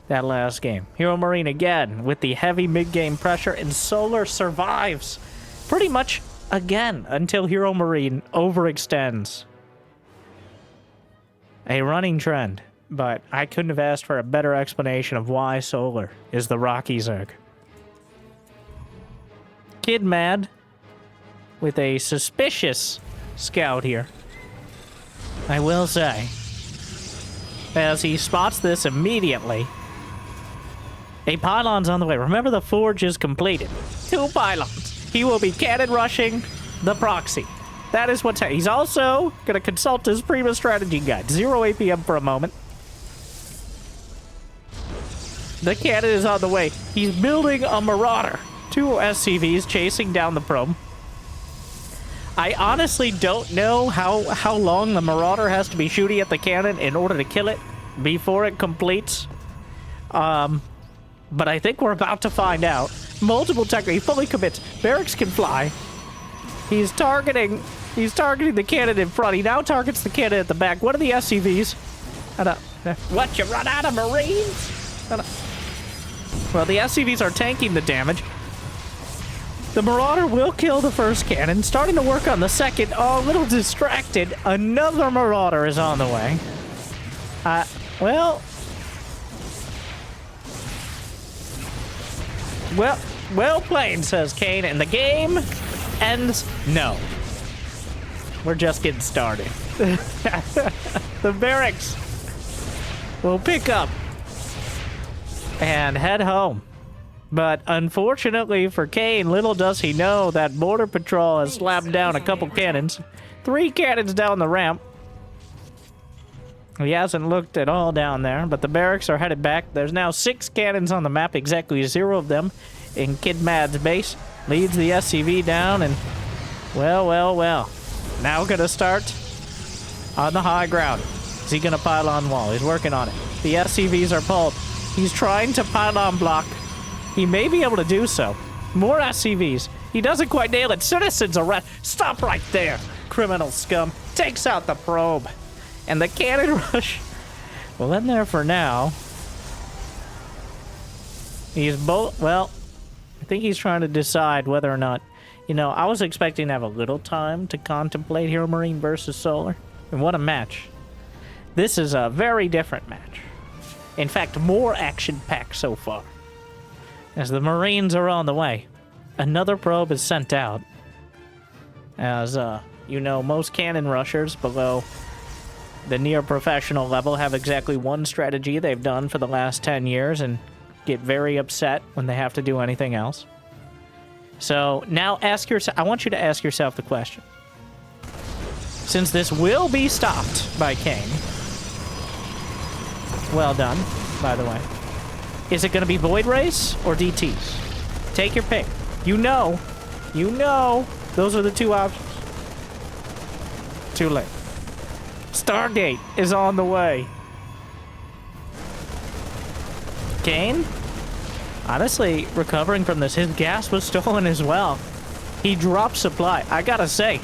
that last game. Heromarine again with the heavy mid-game pressure, and Solar survives pretty much again until Heromarine overextends. A running trend, but I couldn't have asked for a better explanation of why Solar is the Rocky Zerg. Kid Mad with a suspicious scout here, I will say, as he spots this immediately. A pylon's on the way. Remember, the forge is completed. 2 pylons. He will be cannon rushing the proxy. That is what's happening. He's also going to consult his Prima strategy guide. 0 APM for a moment. The cannon is on the way. He's building a Marauder. 2 SCVs chasing down the probe. I honestly don't know how long the Marauder has to be shooting at the cannon in order to kill it before it completes. But I think we're about to find out. Multiple tech, he fully commits. Barracks can fly. He's targeting the cannon in front. He now targets the cannon at the back. What are the SCVs? What, you run out of Marines? Well, the SCVs are tanking the damage. The Marauder will kill the first cannon. Starting to work on the second. Oh, a little distracted. Another Marauder is on the way. Well, Well played, says Kane, and the game ends. No. We're just getting started. The barracks will pick up and head home. But unfortunately for Kane, little does he know that Border Patrol has slapped down a couple cannons. 3 cannons down the ramp. He hasn't looked at all down there, but the barracks are headed back. There's now 6 cannons on the map, exactly 0 of them in Kid Mad's base. Leads the SCV down, and well. Now gonna start on the high ground. Is he gonna pylon wall? He's working on it. The SCVs are pulled. He's trying to pylon block. He may be able to do so. More SCVs. He doesn't quite nail it. Citizens arrest. Stop right there, criminal scum. Takes out the probe. And the cannon rush will end there for now. He's both, well, I think he's trying to decide whether or not, you know, I was expecting to have a little time to contemplate Heromarine versus Solar. And what a match. This is a very different match. In fact, more action-packed so far. As the Marines are on the way, another probe is sent out. As, you know, most cannon rushers below the near-professional level have exactly one strategy they've done for the last 10 years and get very upset when they have to do anything else. So now ask yourself, I want you to ask yourself the question. Since this will be stopped by Kane, well done, by the way. Is it going to be Void Race or DTs? Take your pick. You know, those are the 2 options. Too late. Stargate is on the way. Kane? Honestly, recovering from this, his gas was stolen as well. He dropped supply. I gotta say,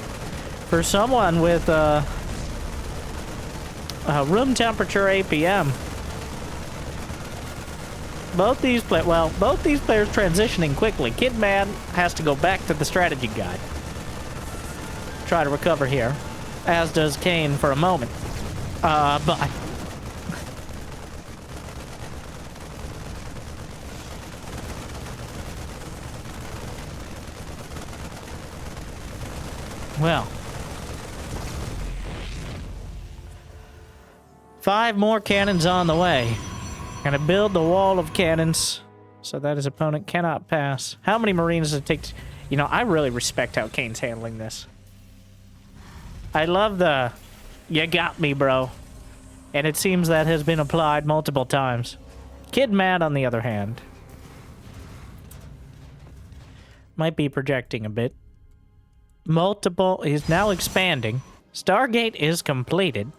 for someone with room temperature APM, both these players transitioning quickly. Kid Man has to go back to the strategy guide. Try to recover here. As does Kane for a moment. But well, 5 more cannons on the way. Gonna build the wall of cannons so that his opponent cannot pass. How many Marines does it take to... You know, I really respect how Kane's handling this. I love the, you got me, bro. And it seems that has been applied multiple times. Kid Mad, on the other hand, might be projecting a bit. He's now expanding. Stargate is completed.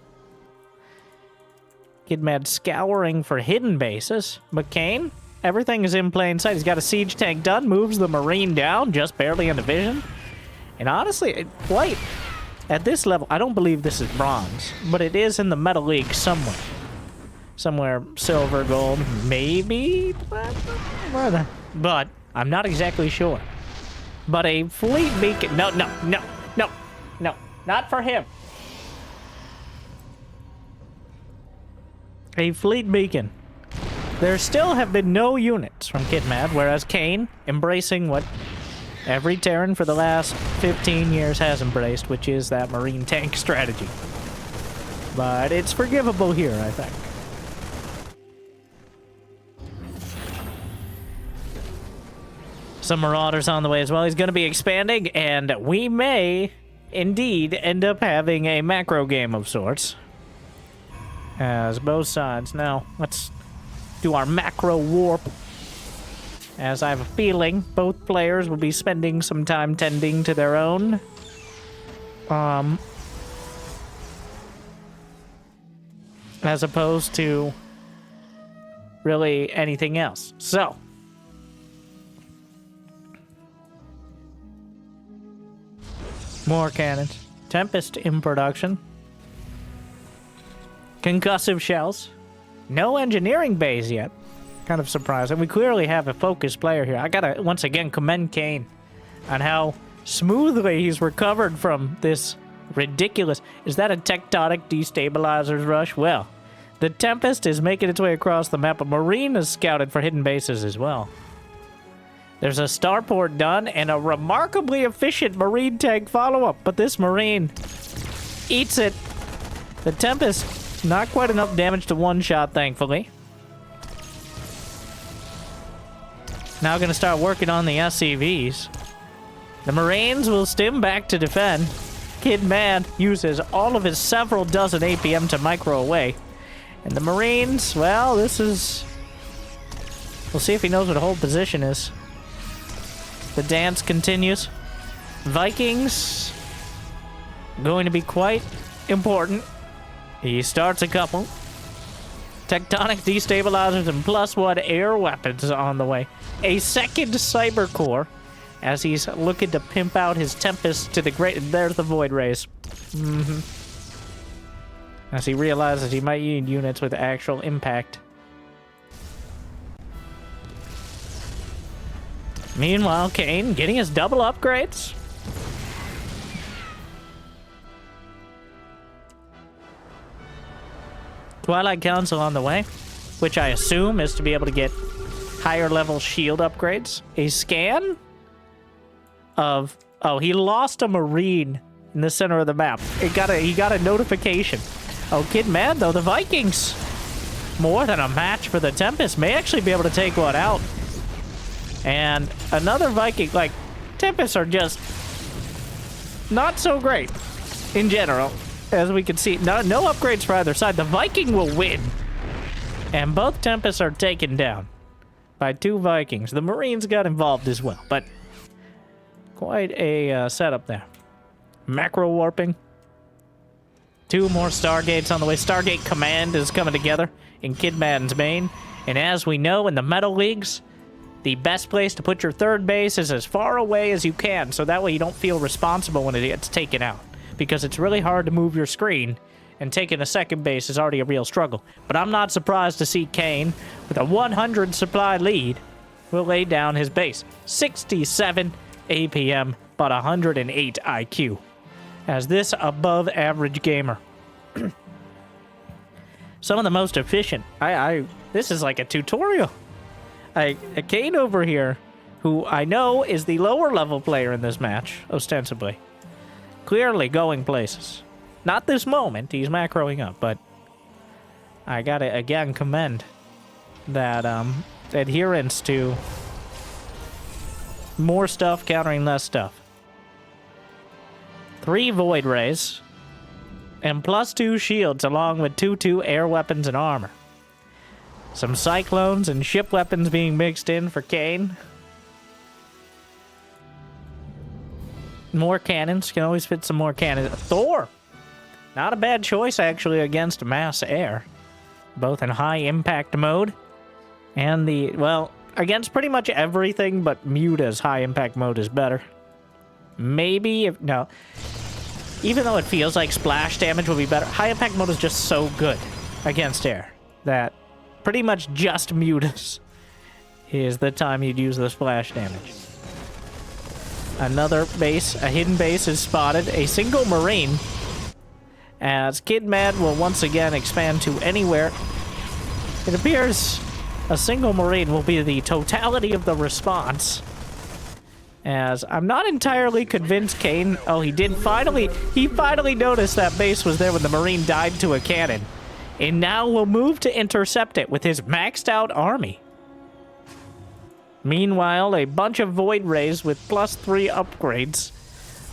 Kid Mad scouring for hidden bases. But Kane, everything is in plain sight. He's got a siege tank done, moves the Marine down, just barely into vision. And honestly, wait. At this level, I don't believe this is bronze, but it is in the Metal League somewhere. Somewhere silver, gold, maybe platinum? But I'm not exactly sure. But a fleet beacon... No, not for him. A fleet beacon. There still have been no units from Kid Mad, whereas Kane, embracing what every Terran for the last 15 years has embraced, which is that Marine tank strategy. But it's forgivable here, I think. Some Marauders on the way as well. He's going to be expanding, and we may indeed end up having a macro game of sorts. As both sides. Now, let's do our macro warp. As I have a feeling both players will be spending some time tending to their own. As opposed to really anything else. So. More cannons. Tempest in production. Concussive shells. No engineering bays yet. Kind of surprising. We clearly have a focused player here. I gotta, once again, commend Kane on how smoothly he's recovered from this ridiculous... Is that a tectonic destabilizers rush? Well, the Tempest is making its way across the map. A Marine is scouted for hidden bases as well. There's a starport done and a remarkably efficient Marine tank follow-up, but this Marine eats it. The Tempest, not quite enough damage to one-shot, thankfully. Now gonna start working on the SCVs. The Marines will stim back to defend. Kid Mad uses all of his several dozen APM to micro away. And the Marines, well, this is... We'll see if he knows what hold position is. The dance continues. Vikings, going to be quite important. He starts a couple. Tectonic destabilizers and +1 air weapons on the way. A second Cyber Core as he's looking to pimp out his Tempest to the great... There's the Void Rays. As he realizes he might need units with actual impact. Meanwhile, Kane getting his double upgrades. Twilight Council on the way, which I assume is to be able to get higher level shield upgrades. A scan of... Oh, he lost a Marine in the center of the map. He got a notification. Oh, Kid Mad, though, the Vikings, more than a match for the Tempest, may actually be able to take one out. And another Viking, like, Tempests are just not so great in general, as we can see. No upgrades for either side. The Viking will win. And both Tempests are taken down by 2 Vikings. The Marines got involved as well, but quite a setup there. Macro warping. 2 more Stargates on the way. Stargate Command is coming together in Kid Madden's main. And as we know in the Metal Leagues, the best place to put your third base is as far away as you can, so that way you don't feel responsible when it gets taken out. Because it's really hard to move your screen, and taking a second base is already a real struggle. But I'm not surprised to see Kane, with a 100 supply lead, will lay down his base. 67 APM, but 108 IQ. As this above-average gamer. Some of the most efficient. This is like a tutorial. A Kane over here, who I know is the lower level player in this match, ostensibly. Clearly going places. Not this moment, he's macroing up, but I gotta again commend that adherence to more stuff countering less stuff. 3 Void Rays, and +2 shields along with 2/2 air weapons and armor. Some Cyclones and ship weapons being mixed in for Kane. More cannons. Can always fit some more cannons. Thor! Not a bad choice, actually, against mass air. Both in high impact mode. And the... Well, against pretty much everything, but Muta's high impact mode is better. Maybe if... No. Even though it feels like splash damage will be better, high impact mode is just so good against air that... Pretty much just Mutas is the time you'd use the splash damage. Another base, a hidden base is spotted. A single Marine. As Kid Mad will once again expand to anywhere. It appears a single Marine will be the totality of the response. As I'm not entirely convinced Kane... Oh, he finally noticed that base was there when the Marine died to a cannon. And now will move to intercept it with his maxed out army. Meanwhile, a bunch of Void Rays with +3 upgrades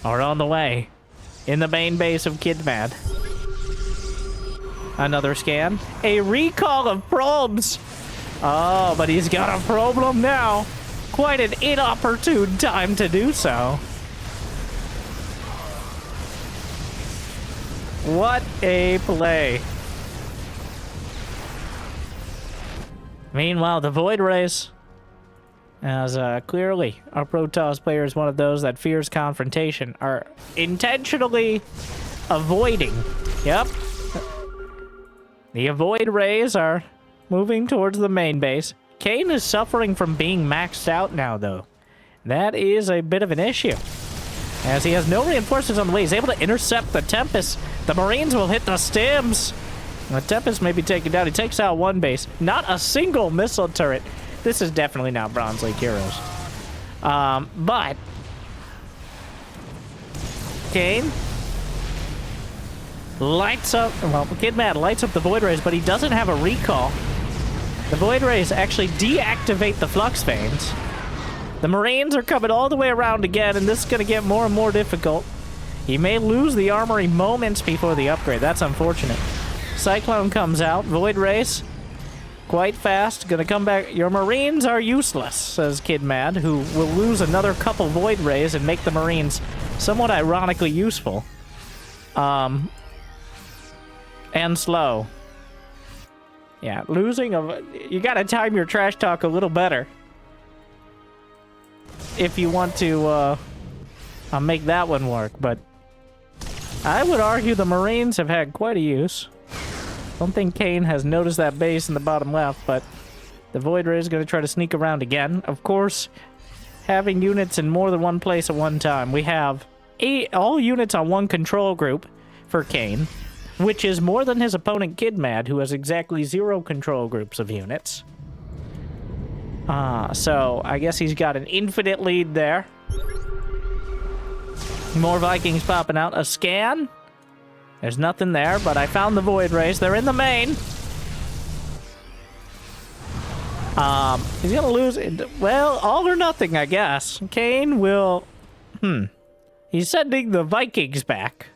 are on the way in the main base of Kid Mad. Another scan. A recall of probes. Oh, but he's got a problem now. Quite an inopportune time to do so. What a play. Meanwhile, the Void Rays, as clearly our Protoss player is one of those that fears confrontation, are intentionally avoiding. Yep. The Void Rays are moving towards the main base. Kane is suffering from being maxed out now, though. That is a bit of an issue. As he has no reinforcements on the way, he's able to intercept the Tempest. The Marines will hit the stims. The Tempest may be taken down. He takes out 1 base. Not a single missile turret. This is definitely not Bronze League Heroes. But Kane lights up, well, Kid Mad lights up the Void Rays, but he doesn't have a recall. The Void Rays actually deactivate the Flux Veins. The Marines are coming all the way around again, and this is going to get more and more difficult. He may lose the armory moments before the upgrade. That's unfortunate. Cyclone comes out. Void Rays, quite fast. Gonna come back. Your Marines are useless, says Kid Mad, who will lose another couple Void Rays and make the Marines somewhat ironically useful. And slow. Yeah, losing a... You gotta time your trash talk a little better if you want to make that one work, but I would argue the Marines have had quite a use. Don't think Kane has noticed that base in the bottom left, but the Void Ray is going to try to sneak around again. Of course, having units in more than one place at one time. We have all units on one control group for Kane, which is more than his opponent Kid Mad, who has exactly 0 control groups of units. So I guess he's got an infinite lead there. More Vikings popping out. A scan. There's nothing there, but I found the Void Rays. They're in the main. He's gonna lose it. Well, all or nothing, I guess. Kane will... He's sending the Vikings back.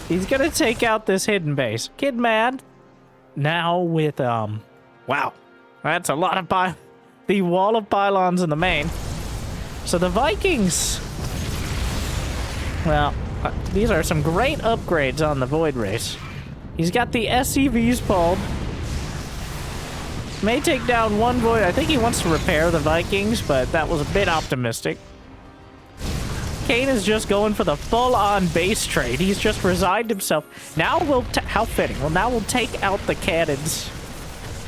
He's gonna take out this hidden base. Kid Mad. Now with, wow. That's a lot of the wall of pylons in the main. So the Vikings... Well, these are some great upgrades on the Void Rays. He's got the SCVs pulled. May take down one Void. I think he wants to repair the Vikings, but that was a bit optimistic. Kane is just going for the full-on base trade. He's just resigned himself. Now we'll... How fitting. Well, now we'll take out the cannons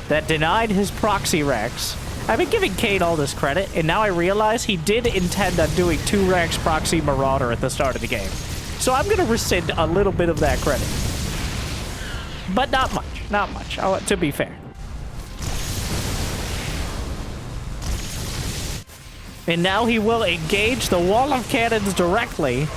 that denied his proxy racks. I've been giving Kane all this credit, and now I realize he did intend on doing 2 ranks proxy Marauder at the start of the game. So I'm going to rescind a little bit of that credit. But not much. Not much, to be fair. And now he will engage the wall of cannons directly,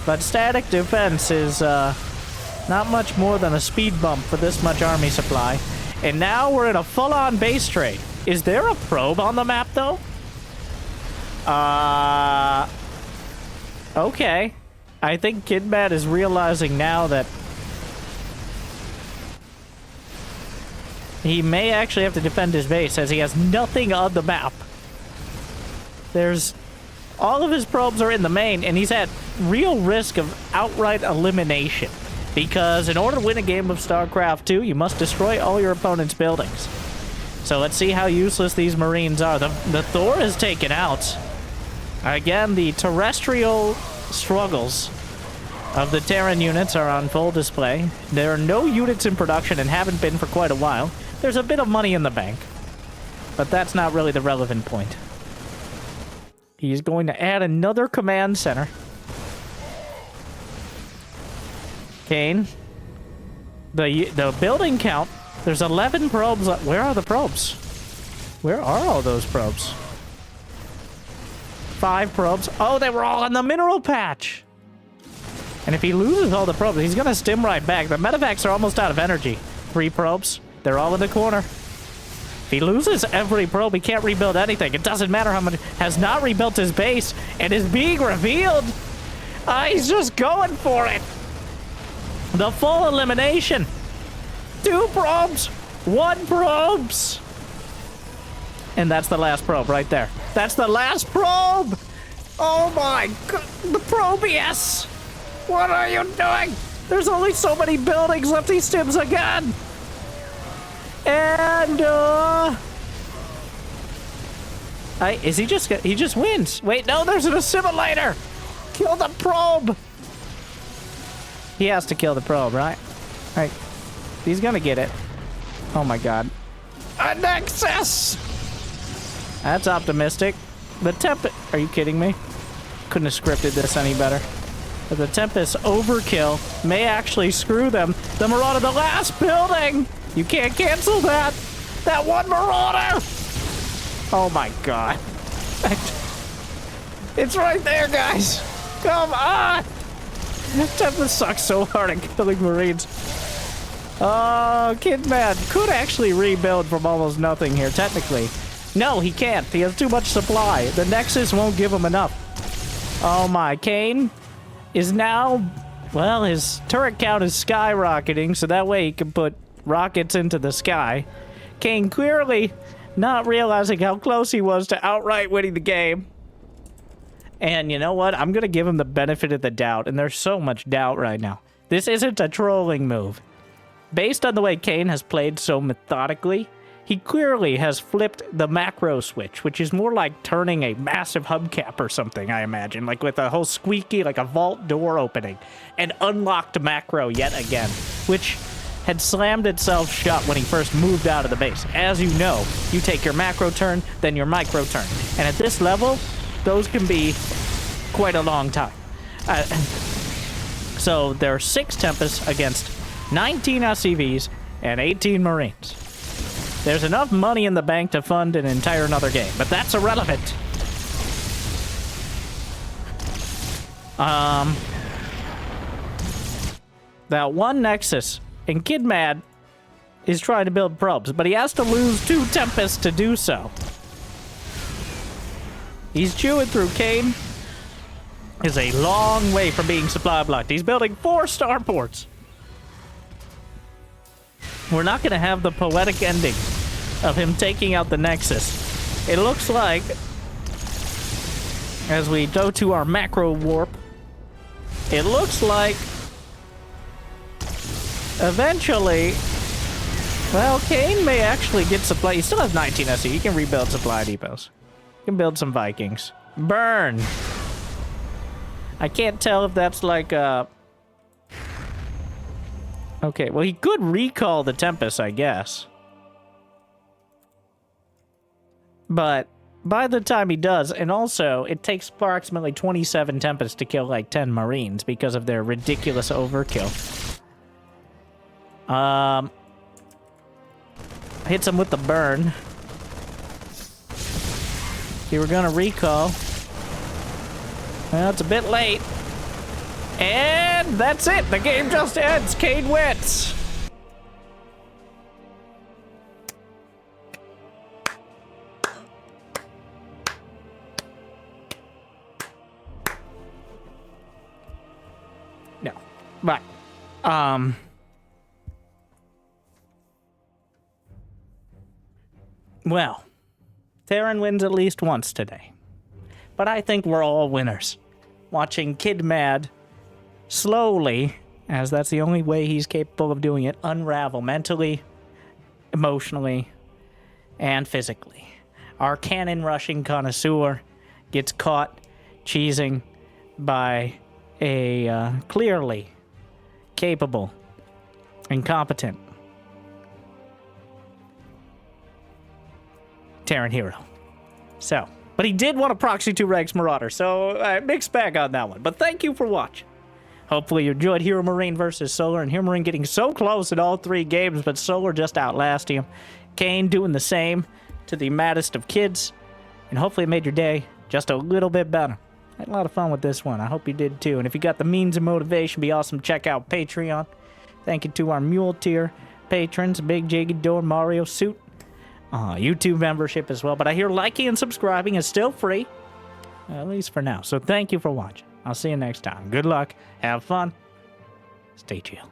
but static defense is not much more than a speed bump for this much army supply. And now we're in a full-on base trade. Is there a probe on the map, though? Okay. I think Kid Mad is realizing now that he may actually have to defend his base, as he has nothing on the map. There's... All of his probes are in the main, and he's at real risk of outright elimination. Because in order to win a game of StarCraft 2, you must destroy all your opponent's buildings. So let's see how useless these Marines are. The Thor is taken out. Again, the terrestrial struggles of the Terran units are on full display. There are no units in production and haven't been for quite a while. There's a bit of money in the bank, but that's not really the relevant point. He's going to add another command center. Kane. The building count. There's 11 probes. Where are the probes? Where are all those probes? 5 probes. Oh, they were all in the mineral patch. And if he loses all the probes, he's going to stim right back. The medevacs are almost out of energy. 3 probes. They're all in the corner. If he loses every probe, he can't rebuild anything. It doesn't matter how much. Has not rebuilt his base and is being revealed. He's just going for it. The full elimination. 2 probes! 1 probes! And that's the last probe right there. That's the last probe! Oh my god! The Probius! What are you doing? There's only so many buildings left. He stims again! And, is he just wins. Wait, no, there's an assimilator! Kill the probe! He has to kill the probe, right? Right. He's gonna get it. Oh my god. A Nexus! That's optimistic. The Tempest... Are you kidding me? Couldn't have scripted this any better. But the Tempest overkill may actually screw them. The Marauder, the last building! You can't cancel that! That one Marauder! Oh my god. It's right there, guys. Come on. Tempest sucks so hard at killing Marines. Oh, Kidman could actually rebuild from almost nothing here, technically. No, he can't. He has too much supply. The Nexus won't give him enough. Oh my, Kane is now... Well, his turret count is skyrocketing, so that way he can put rockets into the sky. Kane clearly not realizing how close he was to outright winning the game. And you know what? I'm going to give him the benefit of the doubt, and there's so much doubt right now. This isn't a trolling move. Based on the way Kane has played so methodically, he clearly has flipped the macro switch, which is more like turning a massive hubcap or something, I imagine. Like with a whole squeaky, like a vault door opening, and unlocked macro yet again, which had slammed itself shut when he first moved out of the base. As you know, you take your macro turn, then your micro turn. And at this level, those can be quite a long time. So there are 6 Tempests against 19 SCVs and 18 Marines. There's enough money in the bank to fund an entire another game, but that's irrelevant. That one Nexus, and Kidmad is trying to build probes, but he has to lose 2 Tempests to do so. He's chewing through. Kane is a long way from being supply blocked. He's building 4 starports. We're not going to have the poetic ending of him taking out the Nexus. It looks like, as we go to our macro warp, it looks like eventually, well, Kane may actually get supply. He still has 19 SE. He can rebuild supply depots. He can build some Vikings. Burn. I can't tell if that's like a... Okay, well, he could recall the Tempest, I guess. But by the time he does, and also, it takes approximately 27 Tempests to kill like 10 Marines because of their ridiculous overkill. Hits him with the burn. You were gonna recall. Well, it's a bit late. And that's it. The game just ends. Kane wins. No. But, well, Terran wins at least once today. But I think we're all winners. Watching Kidmad slowly, as that's the only way he's capable of doing it, unravel mentally, emotionally, and physically. Our cannon-rushing connoisseur gets caught cheesing by a clearly capable and competent Terran hero. So, but he did want a Proxy 2 Rex Marauder, so mixed bag on that one. But thank you for watching. Hopefully you enjoyed Heromarine versus Solar, and Heromarine getting so close in all 3 games, but Solar just outlasting him. Kane doing the same to the maddest of kids, and hopefully it made your day just a little bit better. I had a lot of fun with this one. I hope you did too. And if you got the means and motivation, be awesome. Check out Patreon. Thank you to our Mule Tier patrons, Big Jiggy Door, Mario Suit, YouTube membership as well. But I hear liking and subscribing is still free, at least for now. So thank you for watching. I'll see you next time. Good luck. Have fun. Stay chill.